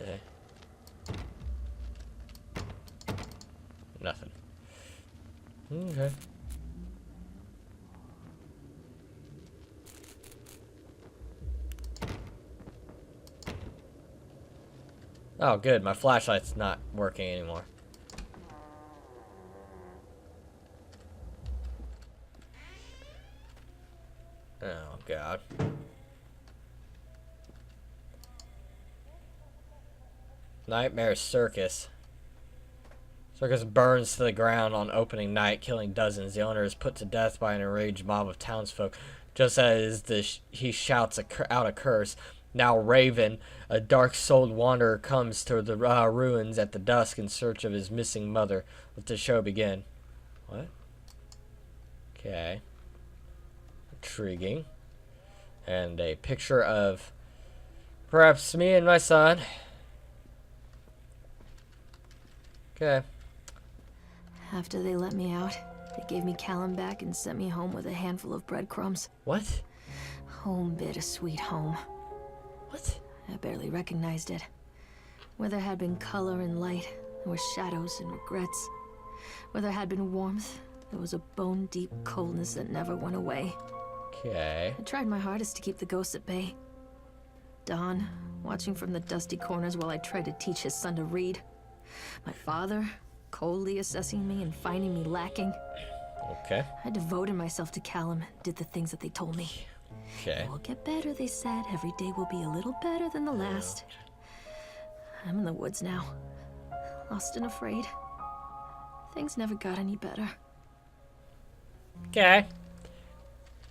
Okay. Nothing. Okay. Oh, good. My flashlight's not working anymore. Oh, God. Nightmare Circus. Circus burns to the ground on opening night, killing dozens. The owner is put to death by an enraged mob of townsfolk. Just as he shouts out a curse, now Raven, a dark-souled wanderer, comes to the ruins at the dusk in search of his missing mother. Let the show begin. What? Okay. Intriguing. And a picture of perhaps me and my son. Okay. After they let me out, they gave me Callum back and sent me home with a handful of breadcrumbs. What? Home, bittersweet home. What? I barely recognized it. Where there had been color and light, there were shadows and regrets. Where there had been warmth, there was a bone-deep coldness that never went away. Okay. I tried my hardest to keep the ghosts at bay. Don, watching from the dusty corners while I tried to teach his son to read. My father, coldly assessing me and finding me lacking. Okay. I devoted myself to Callum and did the things that they told me. Okay. It will get better, they said. Every day will be a little better than the last. I'm in the woods now, lost and afraid. Things never got any better. Okay.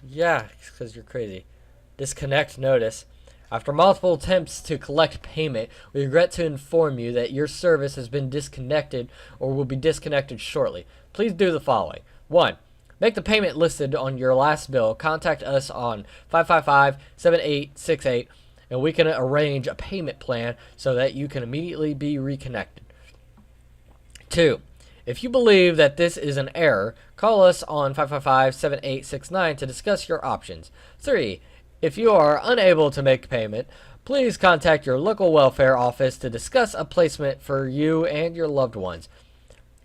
Yeah, because you're crazy. Disconnect notice. After multiple attempts to collect payment, we regret to inform you that your service has been disconnected or will be disconnected shortly. Please do the following. 1. Make the payment listed on your last bill. Contact us on 555-7868 and we can arrange a payment plan so that you can immediately be reconnected. 2. If you believe that this is an error, call us on 555-7869 to discuss your options. 3. If you are unable to make payment, please contact your local welfare office to discuss a placement for you and your loved ones.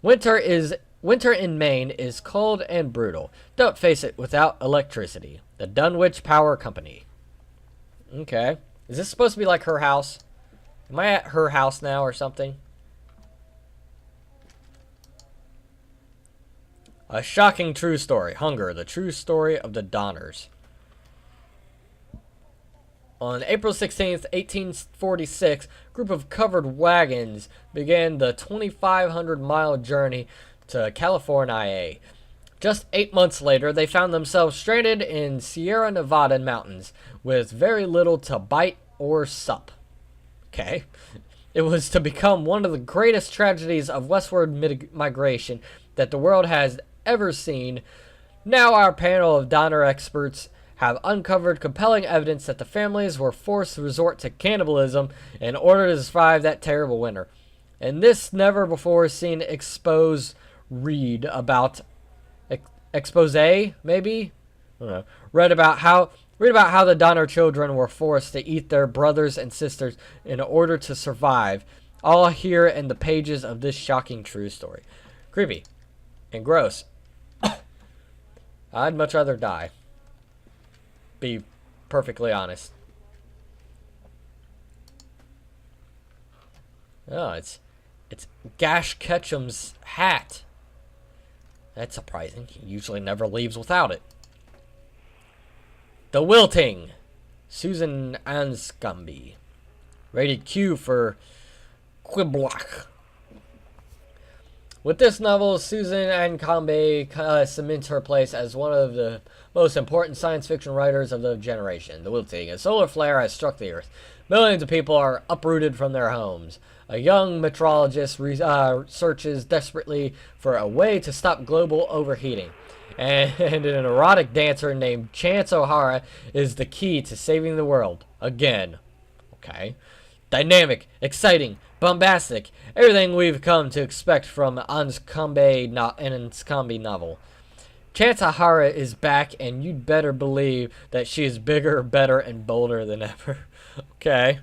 Winter in Maine is cold and brutal. Don't face it without electricity. The Dunwich Power Company. Okay. Is this supposed to be like her house? Am I at her house now or something? A shocking true story. Hunger, the true story of the Donners. On April 16th, 1846, a group of covered wagons began the 2,500-mile journey to California. Just 8 months later, they found themselves stranded in Sierra Nevada mountains with very little to bite or sup. Okay. It was to become one of the greatest tragedies of westward migration that the world has ever seen. Now our panel of Donner experts have uncovered compelling evidence that the families were forced to resort to cannibalism in order to survive that terrible winter. And this never before seen expose maybe? I don't know. Read about how the Donner children were forced to eat their brothers and sisters in order to survive. All here in the pages of this shocking true story. Creepy and gross. I'd much rather die. Be perfectly honest. Oh, it's Gash Ketchum's hat. That's surprising. He usually never leaves without it. The Wilting. Susan Anscombe. Rated Q for qwack. With this novel, Susan Anscombe cements her place as one of the most important science fiction writers of the generation. The Wilting. A solar flare has struck the Earth. Millions of people are uprooted from their homes. A young meteorologist searches desperately for a way to stop global overheating. And an erotic dancer named Chance O'Hara is the key to saving the world. Again. Okay. Dynamic, exciting, bombastic. Everything we've come to expect from an Anscombe novel. Chance O'Hara is back, and you'd better believe that she is bigger, better, and bolder than ever. Okay.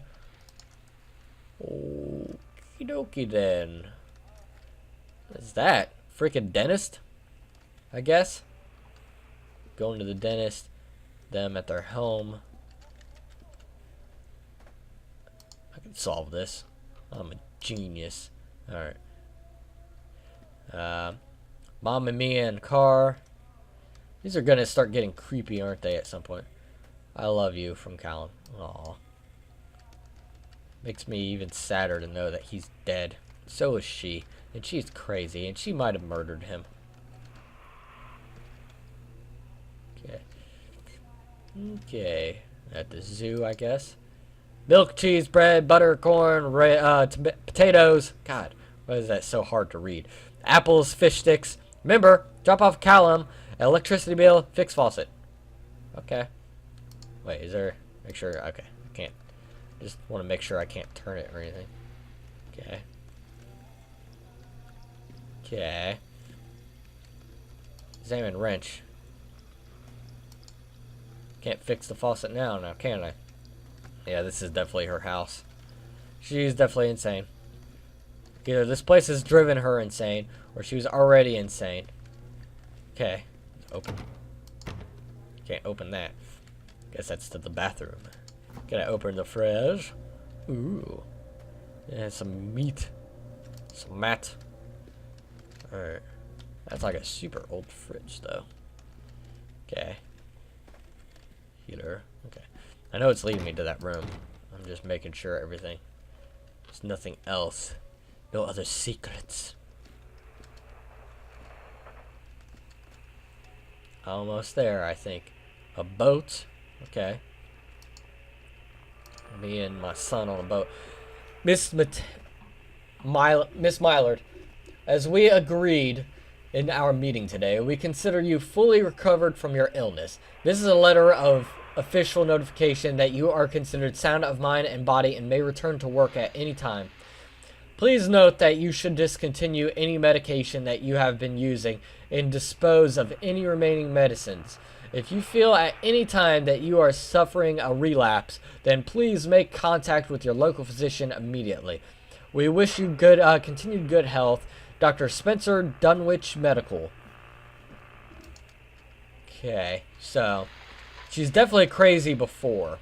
Okie dokie then. What is that? Freaking dentist? I guess. Going to the dentist. Them at their home. I can solve this. I'm a genius. Alright. Mom and me in car. These are gonna start getting creepy, aren't they, at some point? I love you from Callum. Aww. Makes me even sadder to know that he's dead. So is she. And she's crazy. And she might have murdered him. Okay. Okay. At the zoo, I guess. Milk, cheese, bread, butter, corn, potatoes. God, why is that so hard to read? Apples, fish sticks. Remember, drop off Callum. Electricity bill, fix faucet. Okay. Wait, is there... Make sure... Okay, I can't... Just want to make sure I can't turn it or anything. Okay. Okay. Examine wrench. Can't fix the faucet now, can I? Yeah, this is definitely her house. She's definitely insane. Either this place has driven her insane, or she was already insane. Okay. Open. Can't open that. Guess that's to the bathroom. Can I open the fridge? Ooh. Yeah, some meat. Some mat. Alright. That's like a super old fridge, though. Okay. Heater. Okay. I know it's leading me to that room. I'm just making sure everything. There's nothing else. No other secrets. Almost there, I think. A boat. Okay. Me and my son on a boat. Miss Mylard, as we agreed in our meeting today, we consider you fully recovered from your illness. This is a letter of official notification that you are considered sound of mind and body and may return to work at any time. Please note that you should discontinue any medication that you have been using and dispose of any remaining medicines. If you feel at any time that you are suffering a relapse, then please make contact with your local physician immediately. We wish you good, continued good health. Dr. Spencer Dunwich Medical. Okay, so she's definitely crazy before.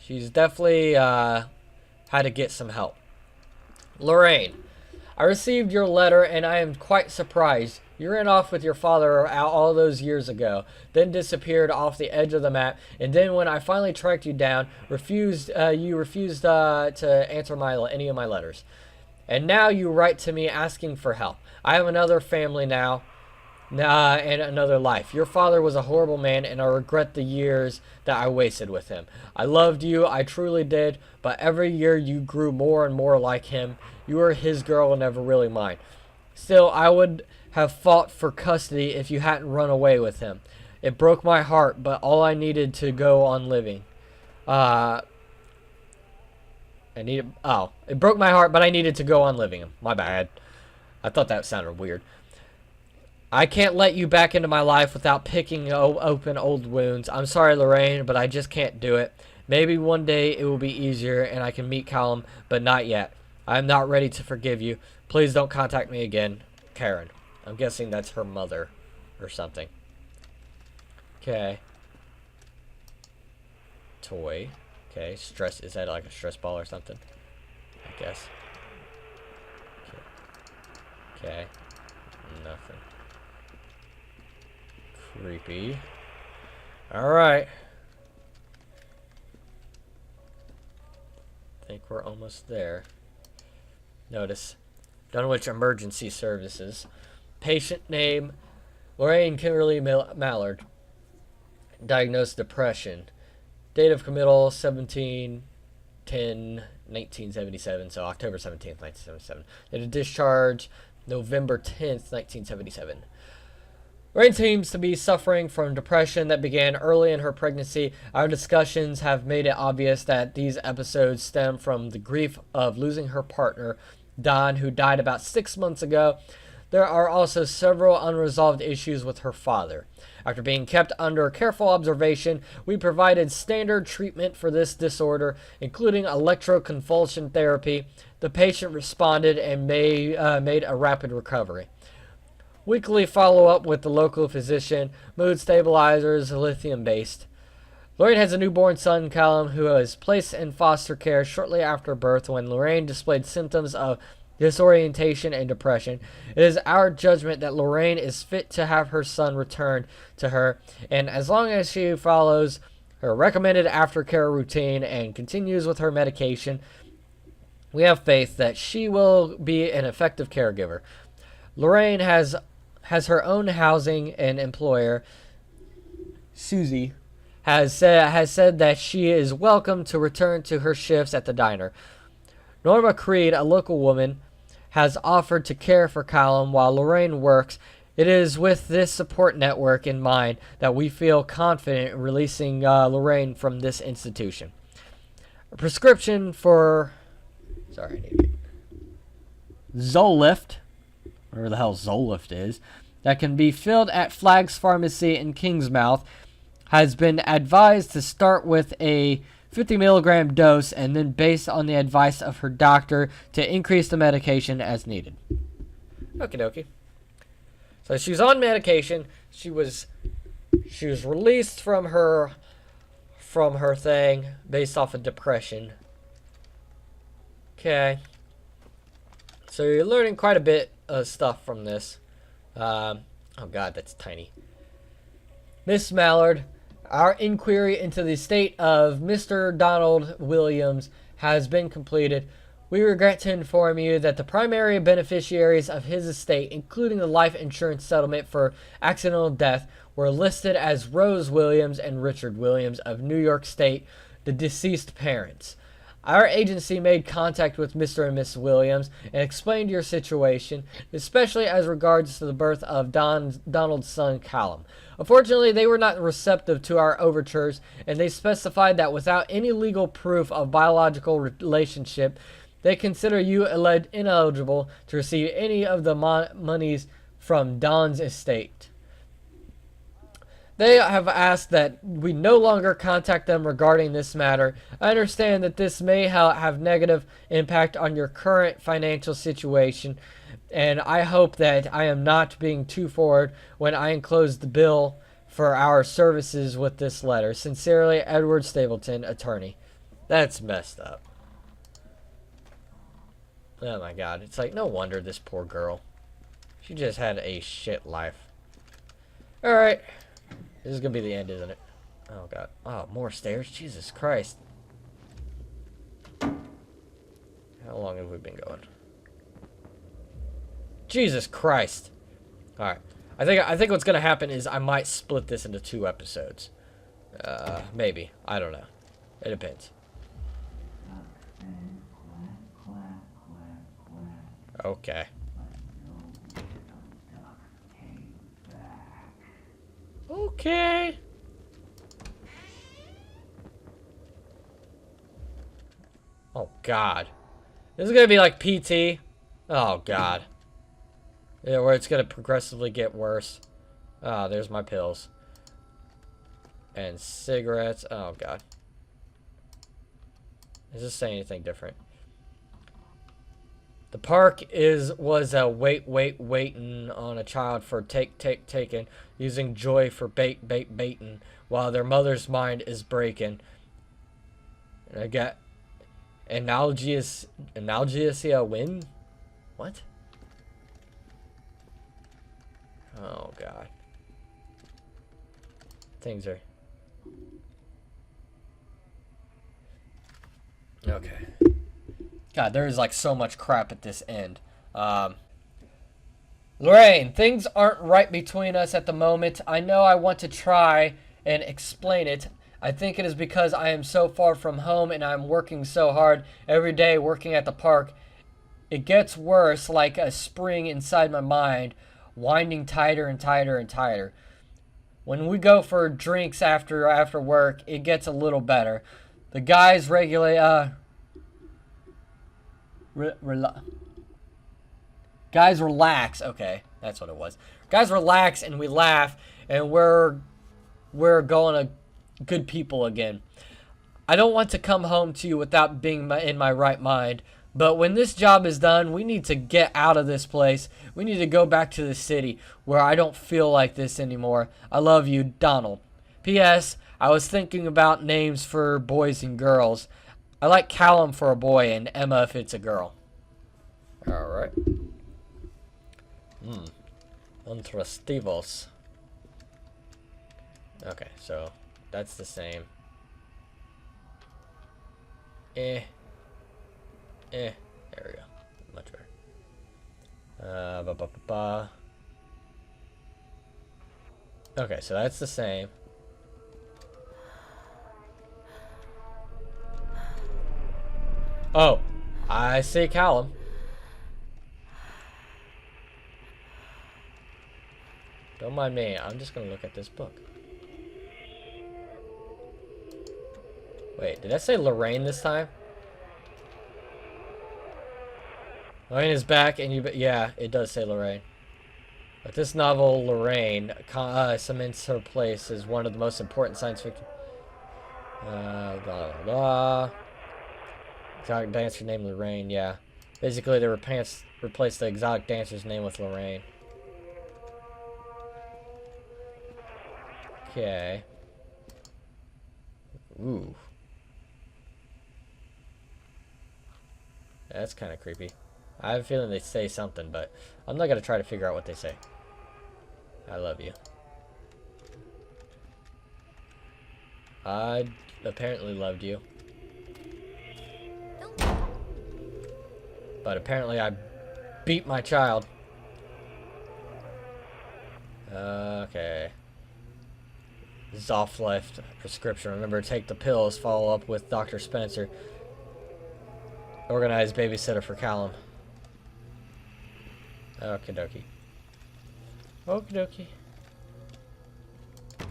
She's definitely had to get some help. Lorraine, I received your letter and I am quite surprised. You ran off with your father all those years ago, then disappeared off the edge of the map, and then when I finally tracked you down, you refused to answer any of my letters. And now you write to me asking for help. I have another family now, and another life. Your father was a horrible man, and I regret the years that I wasted with him. I loved you, I truly did, but every year you grew more and more like him. You were his girl and never really mine. Still, I would have fought for custody if you hadn't run away with him. It broke my heart, but all I needed to go on living. It broke my heart, but I needed to go on living. My bad. I thought that sounded weird. I can't let you back into my life without picking open old wounds. I'm sorry, Lorraine, but I just can't do it. Maybe one day it will be easier and I can meet Callum, but not yet. I am not ready to forgive you. Please don't contact me again. Karen. I'm guessing that's her mother or something. Okay. Toy. Okay. Stress. Is that like a stress ball or something? I guess. Okay. Nothing. Creepy. Alright. I think we're almost there. Notice. Dunwich Emergency Services. Patient name, Lorraine Kimberly Mallard. Diagnosed depression. Date of committal, 17/10/1977, so October 17th, 1977. Date of discharge, November 10th, 1977. Lorraine seems to be suffering from depression that began early in her pregnancy. Our discussions have made it obvious that these episodes stem from the grief of losing her partner, Don, who died about 6 months ago. there are also several unresolved issues with her father. After being kept under careful observation, we provided standard treatment for this disorder, including electroconvulsion therapy. The patient responded and made a rapid recovery. Weekly follow-up with the local physician, mood stabilizers, lithium-based. Lorraine has a newborn son, Callum, who was placed in foster care shortly after birth when Lorraine displayed symptoms of disorientation and depression. It is our judgment that Lorraine is fit to have her son returned to her, and as long as she follows her recommended aftercare routine and continues with her medication, we have faith that she will be an effective caregiver. Lorraine has her own housing and employer, Susie, has said that she is welcome to return to her shifts at the diner. Norma Creed, a local woman, has offered to care for Callum while Lorraine works. It is with this support network in mind that we feel confident in releasing Lorraine from this institution. A prescription for... Sorry, I need Zolift, whatever the hell Zolift is, that can be filled at Flagg's Pharmacy in Kingsmouth, has been advised to start with a 50 milligram dose and then based on the advice of her doctor to increase the medication as needed. Okie dokie. So she's on medication. She was released from her thing based off of depression. Okay. So you're learning quite a bit of stuff from this. Oh god, that's tiny. Miss Mallard, our inquiry into the state of Mr. Donald Williams has been completed. We regret to inform you that the primary beneficiaries of his estate, including the life insurance settlement for accidental death, were listed as Rose Williams and Richard Williams of New York State, the deceased parents. Our agency made contact with Mr. and Miss Williams and explained your situation, especially as regards to the birth of Donald's son, Callum. Unfortunately, they were not receptive to our overtures, and they specified that without any legal proof of biological relationship, they consider you ineligible to receive any of the monies from Don's estate. They have asked that we no longer contact them regarding this matter. I understand that this may have negative impact on your current financial situation, and I hope that I am not being too forward when I enclose the bill for our services with this letter. Sincerely, Edward Stapleton, attorney. That's messed up. Oh my god, it's like no wonder this poor girl. She just had a shit life. Alright. This is gonna be the end, isn't it? Oh god. Oh, more stairs? Jesus Christ. How long have we been going? Jesus Christ. Alright. I think what's gonna happen is I might split this into 2 episodes. Maybe. I don't know. It depends. Okay. Okay. Oh god. This is gonna be like PT. Oh god. Yeah, where it's gonna progressively get worse. Ah, there's my pills. And cigarettes. Oh god. Does this say anything different? The park was a waiting on a child for taken, using joy for baiting, while their mother's mind is breaking. And I got analgesia win? What? Oh god. Things are okay. God, there is like so much crap at this end. Lorraine, things aren't right between us at the moment. I know I want to try and explain it. I think it is because I am so far from home and I'm working so hard every day working at the park. It gets worse, like a spring inside my mind, winding tighter and tighter and tighter. When we go for drinks after work, it gets a little better. The guys Guys, relax. Okay, that's what it was. Guys, relax, and we laugh, and we're going to good people again. I don't want to come home to you without being in my right mind. But when this job is done, we need to get out of this place. We need to go back to the city where I don't feel like this anymore. I love you, Donald. P.S. I was thinking about names for boys and girls. I like Callum for a boy and Emma if it's a girl. Alright. Interestivos. Okay, so that's the same. There we go. Much better. Okay, so that's the same. Oh, I see Callum. Don't mind me. I'm just gonna look at this book. Wait, did I say Lorraine this time? Lorraine is back, and yeah, it does say Lorraine. But this novel, Lorraine, cements her place as one of the most important science fiction. Blah blah blah. Exotic dancer named Lorraine. Yeah, basically they replaced the exotic dancer's name with Lorraine. Okay. Ooh. That's kind of creepy. I have a feeling they say something, but I'm not going to try to figure out what they say. I love you. I apparently loved you. But apparently I beat my child. Okay. Zofleft prescription. Remember, take the pills. Follow up with Dr. Spencer. Organized babysitter for Callum. Okie dokie. Okie dokie. Oh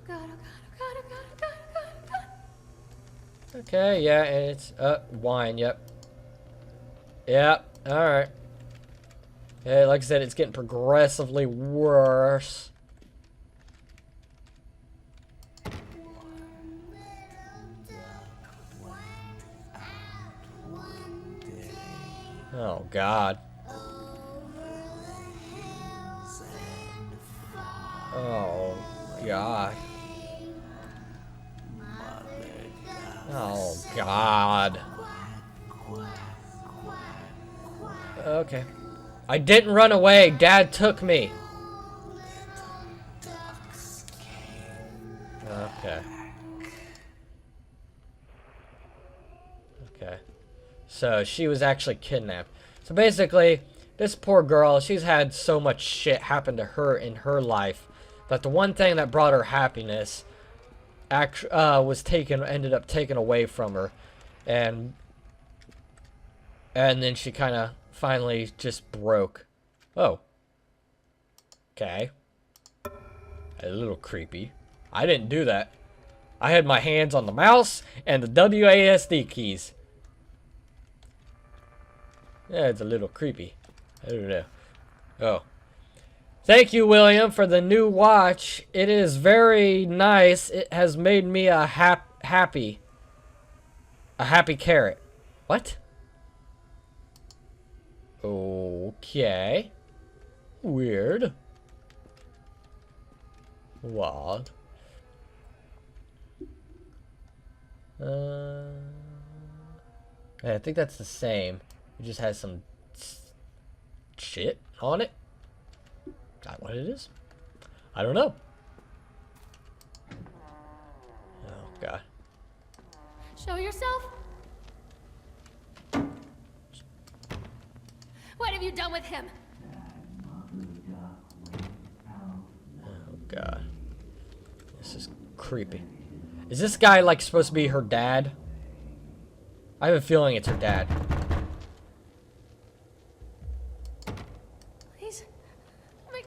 God, oh God, oh God, oh God, oh God, oh God, oh God. Okay, yeah, and it's wine, yep. Yep, alright. Yeah, like I said, it's getting progressively worse. Oh God. Oh God. Oh God. Okay. I didn't run away. Dad took me. Okay. Okay. So she was actually kidnapped. So basically, this poor girl, she's had so much shit happen to her in her life that the one thing that brought her happiness ended up taken away from her, and then she kind of finally just broke. Oh. Okay. A little creepy. I didn't do that. I had my hands on the mouse and the WASD keys. Yeah, it's a little creepy. I don't know. Oh. Thank you, William, for the new watch. It is very nice. It has made me a happy carrot. What? Okay. Weird. Wild. I think that's the same. It just has some shit on it. Is that what it is? I don't know. Oh, God. Show yourself. What have you done with him? Oh, God. This is creepy. Is this guy, like, supposed to be her dad? I have a feeling it's her dad.